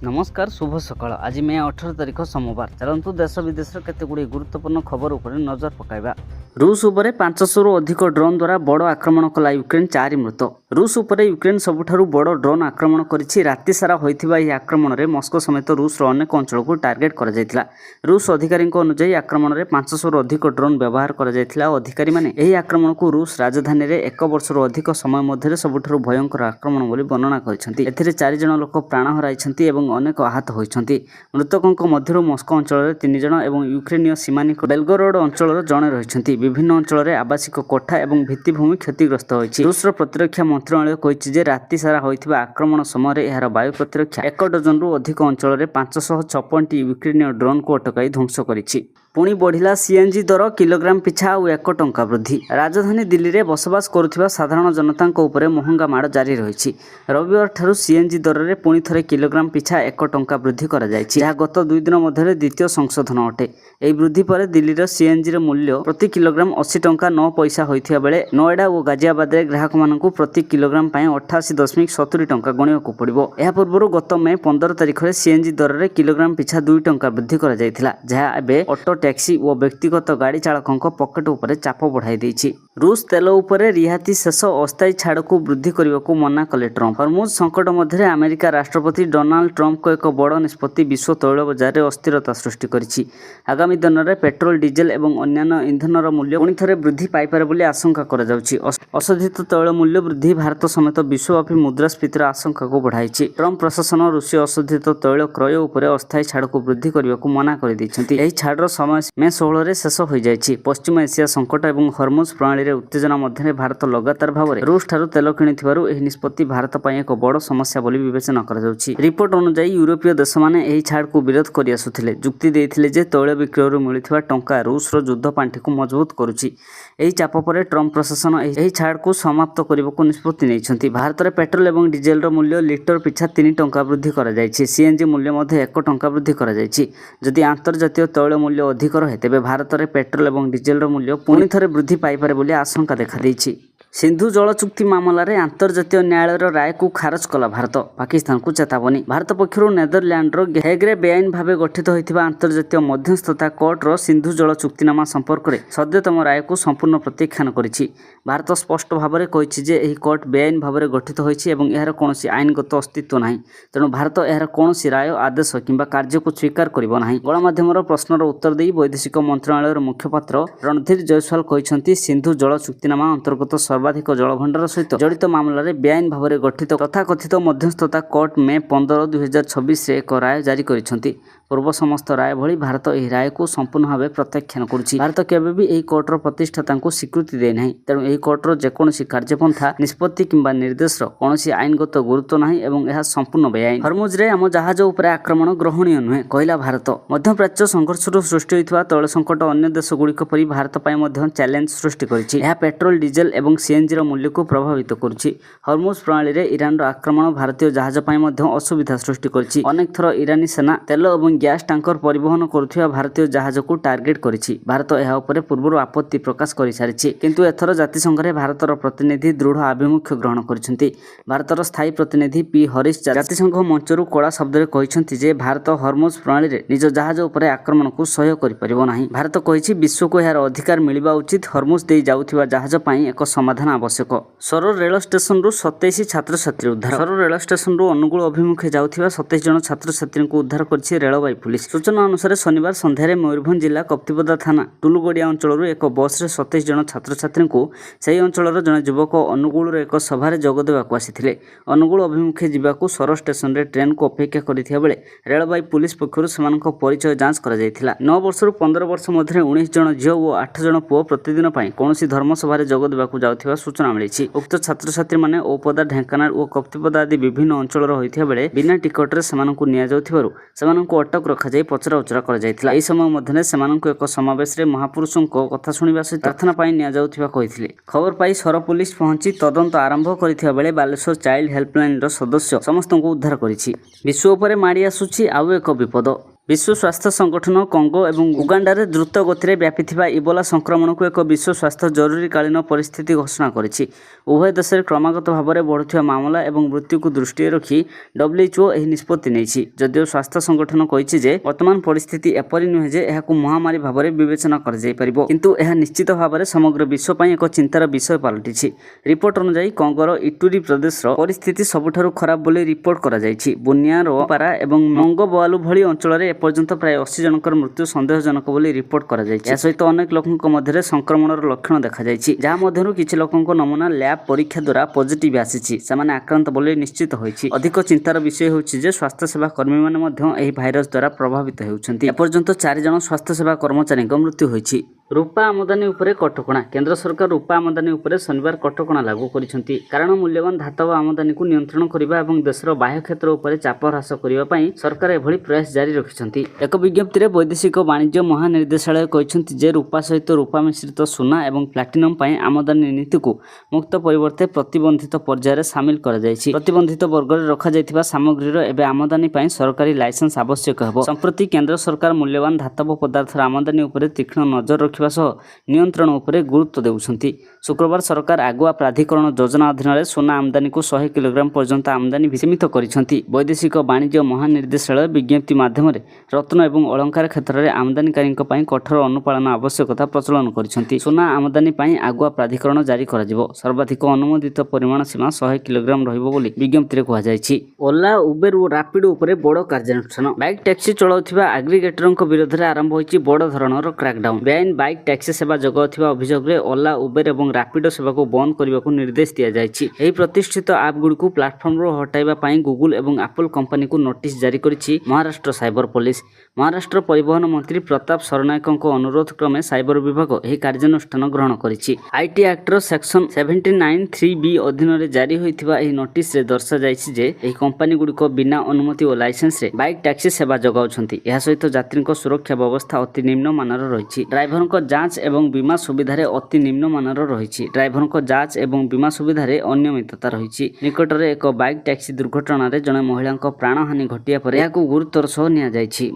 नमस्कार शुभ सकाळ। आज मे 18 तारिख सोमवार। चलतु देश विदेश केतगुड़ी गुरुत्वपूर्ण खबर उपर नजर पकाइबा। रूस उपरे 500 रु अधिक ड्रोन द्वारा बड़ आक्रमण कला यूक्रेन 4 मृत। रूस उपरे यूक्रेन सबुठारु बड़ ड्रोन आक्रमण करिछि। राति सारा होइथिबा ଏହି आक्रमण में मस्को समेत रूस अन्य अंचल को टार्गेट करा जायतिला। रूस अधिकारी अनुसार आक्रमण में 500 रु अधिक ड्रोन व्यवहार करा जायतिला। अधिकारी माने ଏହି आक्रमण को रूस राजधानी रे 1 वर्ष रु अधिक समय मध्य सबुठारु भयंकर आक्रमण बोली वर्णना करिसेंती। एथिरे 4 जण लोक प्राण हराइछंती एवं अनेक आहत होइछंती। मृतकଙ୍କ मध्यरु मस्को अंचल 3 जण एवं यूक्रेनिय सीमानिक बेलगोरोड अंचल जणे रहिछंती। विभिन्न अंचल में आवासिक कोठा एवं भित्तिभूमि क्षतिग्रस्त होइछि। रूसर प्रतिरक्षा मंत्रालय कहिछि जे राति सारा होइथिबा आक्रमण समय एहार वायु प्रतिरक्षा 1 डजन रु अधिक अंचल में 556 टी यूक्रेनिय ड्रोन को अटकाई ध्वंस करिछि। पुणी बढ़िला सीएनजी दर किलोग्राम पिछा और 1 टंका वृद्धि। राजधानी दिल्ली में बसवास करुथिबा साधारण जनता उपरे महंगा माड़ जारी रही। रविवार ठारू सीएनजी दर में पुणी थे किलोग्राम पिछा 1 टंका वृद्धि करा जायछि। यह गत 2 दिन मध्य द्वितीय संशोधन अटे। यह वृद्धि पर दिल्लीर सीएनजी मूल्य प्रति किलोग्राम 80 टंका 9 पैसा होइथिबा बेले नोएडा और गाजियाबाद में ग्राहक मानकु प्रति किलोग्राम 88.70 टंका गणिବାକୁ पड़िबो। एहा पूर्व गत मे 15 तारिख में सीएनजी दर में किलोग्राम पिछा 2 टंका वृद्धि करा जायथिला, जहा एबे ऑटो टैक्सी और व्यक्तिगत गाड़ी चालकों पकेट उपरे चाप बढ़ाई देछि। रूस तेल उपरे रिहाती शेष अस्थायी छाड़ को वृद्धि करने को मना कले ट्रंप। हर्मुज संकट मध्य अमेरिका राष्ट्रपति डोनाल्ड ट्रंप को एक बड़ निष्पत्ति विश्व तैल बजार में अस्थिरता सृष्टि करिछि। आगामी दिन में पेट्रोल डीजेल और अन्य इंधनर मूल्य पुणी थे वृद्धि पाइपारे बोली आशंका करा जाउछि। अशोधित तैल मूल्य वृद्धि भारत समेत विश्वव्यापी मुद्रास्फीतिर आशंका को बढ़ाई। ट्रंप प्रशासन रूसीय अशोधित तैल क्रय उपरे अस्थायी छाड़ को वृद्धि करने को मना कर दैछन्ति। एही छाड़र समय मे 16 रे शेष हो जाइछि। पश्चिम एशिया संकट और हर्मुज प्रणाली रे उत्तेजना मध्य भारत लगातार भाव में रूस ठारू तेल किणिथिबारु एही निष्पत्ति भारत पई एक बड़ समस्या बोली विवेचना करा जाउछि। रिपोर्ट अनुसार यूरोपीय देश माने एही छाड़ को विरोध करि आसुथिले। जुक्ति देइथिले जे तैल विक्रयरु मिलुथिबा टंका रूस रो युद्ध पांठी को मजबूत करुछि। एही चाप पर ट्रंप प्रशासन एही छाड़ को समाप्त करबाकू निष्पत्ति नैछन्ति। भारत में पेट्रोल और डीजेल रो मूल्य लिटर पिछा 3 टंका वृद्धि करा जाइछि। सीएनजी मूल्य मध्य 1 टंका वृद्धि करा जाइछि। जदि अंतर्जातीय तैल मूल्य अधिक रहे तेबे भारत में पेट्रोल और डीजेल मूल्य पुणी थे वृद्धि पाइपारे बोली आशंका देखा देछि। सिंधु जल चुक्ति मामलें अंतर्जातीय न्यायालय राय को खारज कला भारत। पाकिस्तान को चेतावनी। भारत पक्षर नेदरलैंडर हेग्रे बेआईन भाव गठित होता अंतर्जातीय मध्यस्थता कोर्टर सिंधु जल चुक्तिनामा संपर्क में सद्यतम राय को संपूर्ण प्रत्याख्यान करिछि। भारत स्पष्ट भाव में कहिछि जे एही कोर्ट बेआईन भाव में गठित होइछि एवं एहार कोनोसी आईनगत अस्तित्व नाही। तेणु भारत एहार कोनोसी राय आदेश किंबा कार्य को स्वीकार करिबो नाही। गणमाध्यमर प्रश्नर उत्तर देई वैदेशिक मंत्रालयर मुखपात्र रणधीर जयसवाल कहिसंती सिंधु जल चुक्तिनामा अंतर्गत सर्वाधिक जलभंडार सहित जड़ित मामलें बेआईन भाव में गठित तथाकथित मध्यस्थता कोर्ट मे 15 2026 एक राय जारी करिसंती। पूर्व समस्त राय भली भारत यह राय को संपूर्ण भाव प्रत्याख्यान करुछि। भारत केबे भी यही कोर्टर प्रतिष्ठाता को स्वीकृति दे नाही। तेणु यही कोर्टर जेकोसी कार्यपंथा निष्पत्ति किंबा निर्देश कौनसी आईनगत गुरुत्व नाही एवं यह संपूर्ण बेआईन। हर्मुज रे आम जहाज उपरे आक्रमण ग्रहणीय नुहे कहला भारत। मध्यप्राच्य संघर्षरू सृष्टि होइथिबा तैल संकट अन्य देश गुड़िक परि भारत पई मध्य चैलेंज सृष्टि करिछि। यह पेट्रोल डीजेल एवं सीएनजी मूल्य को प्रभावित करुछि। हर्मुज प्रणाली रे ईरान आक्रमण भारतीय जहाज पई मध्य असुविधा सृष्टि करिछि। अनेक थर ईरानी सेना तेल और गैस टैंकर परिवहन करुथिबा भारतीय जहाज को टार्गेट करिछि। भारत एहा उपरे पूर्व आपत्ति प्रकाश करि सारिछि, किंतु एथर जातिसंघ रे भारतर प्रतिनिधि दृढ़ आभिमुख्य ग्रहण करिसेंति। भारतर स्थायी प्रतिनिधि पी हरीश जातिसंघ मंचरू कड़ा शब्द रे कहिसेंति जे भारत हर्मुज प्रणाली रे निज जहाज उपरे आक्रमण को सह्य करि परिबो नाही। भारत कहिछि विश्व को एहार अधिकार मिलिबा उचित। हर्मुज देई जाउथिबा जहाज पई एक समाधान आवश्यक। सर रेल स्टेशन रु 27 छात्र छात्री उद्धार। सर रेल स्टेशन रु अनुगुल अभिमुखे जाउथिबा 27 जन छात्र छात्री को उद्धार करिछि रेलवे पुलिस। सूचना अनुसार शनिवार संध्यारे मयूरभंज जिला कप्तिपदा थाना टुलुगड़िया अंचल एक बस रे 27 जन छात्र छात्री को सही अंचल जड़े युवक अनुगुल एक सभा जोग देवाक आसी। अनुगुल अभिमुखे जावाक सर स्टेशन रे ट्रेन को अपेक्षा करथिबा बेले रेलवे पुलिस पक्षर सेमानक परिचय जांच करा जायथिला। 9 वर्ष रु 15 वर्ष मध्य 19 जन झियो और 8 जन पुओ प्रतिदिन पई कोनोसी धर्मसभा जोग देवाक जाउथिबा सूचना मिलिछि। उक्त छात्र छात्री माने ओपदा ढेंकानाल और कप्तिपदा आदि विभिन्न अंचल होइथिबा बेले बिना टिकट रे सेमानकु निया जाउथिबारु सेमानकु अटक रखा जाय पचरा उचरा कर जायथिला। एही समय मध्य सेमानकु एक समावेश रे महापुरुषों कथा शुणिबा सहित प्रार्थना पाई निया जाउथिबा कहिथिले। खबर पाई सर पुलिस पहुंची तदंत आरंभ करिथिबा बेले बालेश्वर चाइल्ड हेल्पलाइन रो सदस्य समस्त को उद्धार करिछि। विश्व उपरे माड़ी आसुछि आउ एक विपद। विश्व स्वास्थ्य संगठन कंगो और उगांडारे द्रुत गति व्यापीथिबा इबोला संक्रमण को एक विश्व स्वास्थ्य जरूरीकालीन परिस्थिति घोषणा करिछि। उभय देश में क्रमागत भाव में बढ़ुवा मामला और मृत्यु को दृष्टि रखी WHO यह निष्पत्ति नहीं। जदिव स्वास्थ्य संगठन कहिछि जे वर्तमान परिस्थिति एपरि नुहे जे एहाकु महामारी भाव में विवेचना कर जाय परिबो, किंतु यह निश्चित भाव में समग्र विश्व पर एक चिंतार विषय पलटिछि। रिपोर्ट अनुसार कंगोर इटुरी प्रदेश परिस्थिति सबुठारु खराब बोली रिपोर्ट करा जायछि। बुनियारो पारा और मंगोबवालु भली अंचल एपर्यंत प्राय 80 जनकर मृत्यु संदेहजनक बोली रिपोर्ट करा जायछि। सहित अनेक लोकों मध्य संक्रमणर लक्षण देखा जायछि, जहा मध्यरु किछि लोकों नमूना लैब परीक्षा द्वारा पॉजिटिव आसीछि, सेमाने आक्रांत बोली निश्चित होइछि। अधिक चिंतार विषय होछि जे स्वास्थ्य सेवा कर्मी माने मध्य एही भाइरस द्वारा प्रभावित हेउछन्ति। एपर्यंत 4 जन स्वास्थ्य सेवा कर्मचारी मृत्यु होइछि। रूपा आमदानी उपरे कटकणा। केंद्र सरकार रूपा आमदानी उपरे शनिवार कटकणा लागू करिसेंति, कारण मूल्यवान धातव आमदानी को नियंत्रण करिबा एवं देशर बाह्य क्षेत्र उपरे चाप ह्रास करिबा पई सरकार एभली प्रयास जारी रखिसेंति। एक विज्ञप्ति रे वैदेशिक वाणिज्य महानिर्देशालय कहिसेंति जे रूपा सहित रूपा मिश्रित सोना एवं प्लाटिनम पई आमदानी नीति को मुक्त परिवर्ते प्रतिबंधित पर्याय रे शामिल करा जायछि। प्रतिबंधित वर्ग रे रखा जायतिबा सामग्री रो एबे आमदानी पई सरकारी लाइसेंस आवश्यक हेबो। संप्रति केंद्र सरकार मूल्यवान धातव पदार्थर आमदानी उपरे तीक्ष्ण नजर रखिबा सह नियंत्रण उपरे गुरुत्व देउछन्ति। शुक्रवार सरकार आगुआ प्राधिकरण योजना अधीन सोना आमदानी को 100 किलोग्राम पर्यंत आमदानी सीमित करिसेंति। वैदेशिक वाणिज्य महानिर्देशालय विज्ञप्ति माध्यम रत्न एवं अलंकार क्षेत्र में आमदानीकारी कठोर अनुपालन आवश्यकता प्रचलन करिसेंति। सोना आमदानी पई आगुआ प्राधिकरण जारी कराजिबो। सर्वाधिक अनुमोदित परिमाण सीमा 100 किलोग्राम रहिबो बोली विज्ञप्ति रे कहै जायछि। ओला, उबेर और रैपिडो उपरे बड़ कार्यानुष्ठान। बाइक टैक्सी चलाउथिबा एग्रीगेटरक विरोध में आरंभ होइछि बड़ धरणर क्रैकडाउन। बेआईन बाइक टैक्सी सेवा जगाउथिबा अभियोग रे ओला, उबेर और रैपिडो सेवा को बंद करने को निर्देश दिया जायछि। एही प्रतिष्ठित ऐप गुड़िक प्लाटफर्म रो हटाइबा पई गूगल और एप्पल कंपनी को नोटिस जारी करिछि महाराष्ट्र साइबर पुलिस। महाराष्ट्र परिवहन मंत्री प्रताप सरनायकଙ୍କ अनुरोध क्रमे साइबर विभाग एही कार्यानुष्ठान ग्रहण करिछि। आईटी एक्टर सेक्शन 79(3)(b) अधीन रे जारी होइथिबा एही नोटिस रे दर्शा जायछि जे एही कंपनी गुड़िक बिना अनुमति और लाइसेंस रे बाइक टैक्सी सेवा जगाउछन्ति। एहा सहित यात्रीक सुरक्षा व्यवस्था अति निम्न मानर रहिछि। ड्राइवरक जांच एवं बीमा सुविधा रे अति निम्न मानर रहिछि। ड्राइवरक जांच एवं बीमा सुविधा रे अनियमितता रहिछि। निकटरे एक बाइक टैक्सी दुर्घटना रे जणे महिलाक प्राणहानि घटिया पर एहाकु गुरुतर सह निया जायछि।